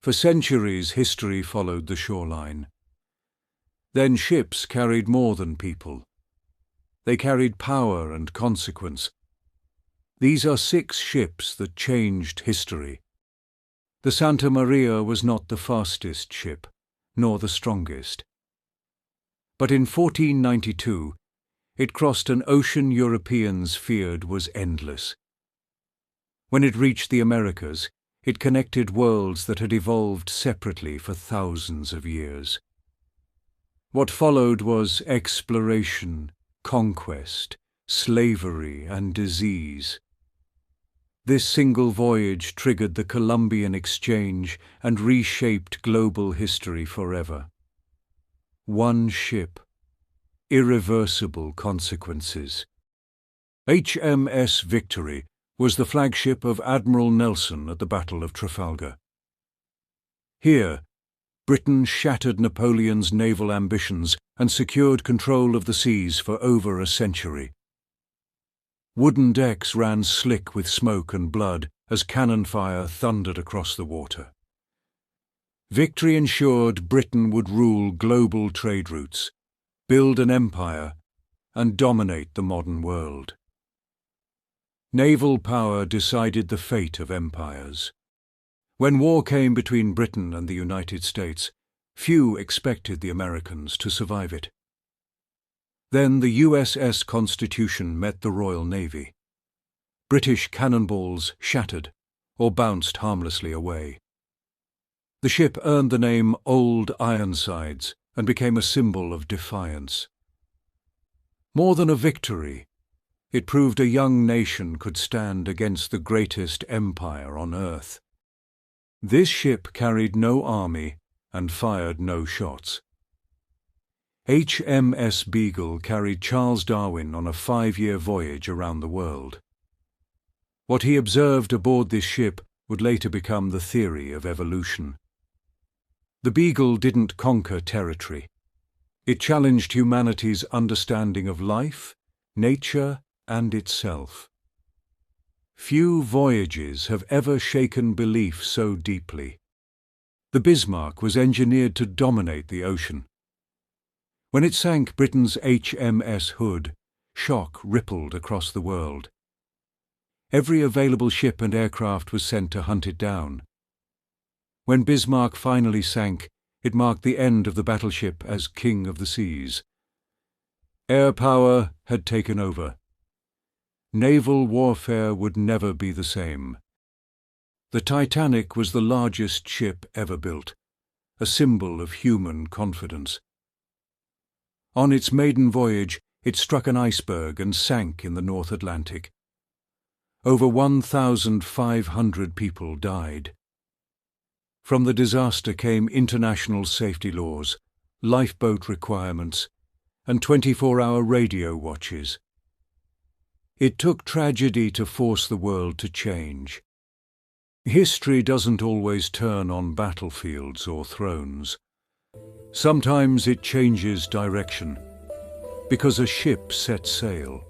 For centuries, history followed the shoreline. Then ships carried more than people. They carried power and consequence. These are 6 ships that changed history. The Santa Maria was not the fastest ship, nor the strongest. But in 1492, it crossed an ocean Europeans feared was endless. When it reached the Americas, it connected worlds that had evolved separately for thousands of years. What followed was exploration, conquest, slavery, and disease. This single voyage triggered the Columbian Exchange and reshaped global history forever. One ship, irreversible consequences. HMS Victory was the flagship of Admiral Nelson at the Battle of Trafalgar. Here, Britain shattered Napoleon's naval ambitions and secured control of the seas for over a century. Wooden decks ran slick with smoke and blood as cannon fire thundered across the water. Victory ensured Britain would rule global trade routes, build an empire, and dominate the modern world. Naval power decided the fate of empires. When war came between Britain and the United States, few expected the Americans to survive it. Then the USS Constitution met the Royal Navy. British cannonballs shattered or bounced harmlessly away. The ship earned the name Old Ironsides and became a symbol of defiance. More than a victory, it proved a young nation could stand against the greatest empire on earth. This ship carried no army and fired no shots. HMS Beagle carried Charles Darwin on a 5-year voyage around the world. What he observed aboard this ship would later become the theory of evolution. The Beagle didn't conquer territory. It challenged humanity's understanding of life, nature, and itself. Few voyages have ever shaken belief so deeply. The Bismarck was engineered to dominate the ocean. When it sank Britain's HMS Hood, shock rippled across the world. Every available ship and aircraft was sent to hunt it down. When Bismarck finally sank, it marked the end of the battleship as king of the seas. Air power had taken over. Naval warfare would never be the same. The Titanic was the largest ship ever built, a symbol of human confidence. On its maiden voyage, it struck an iceberg and sank in the North Atlantic. Over 1,500 people died. From the disaster came international safety laws, lifeboat requirements, and 24-hour radio watches. It took tragedy to force the world to change. History doesn't always turn on battlefields or thrones. Sometimes it changes direction, because a ship sets sail.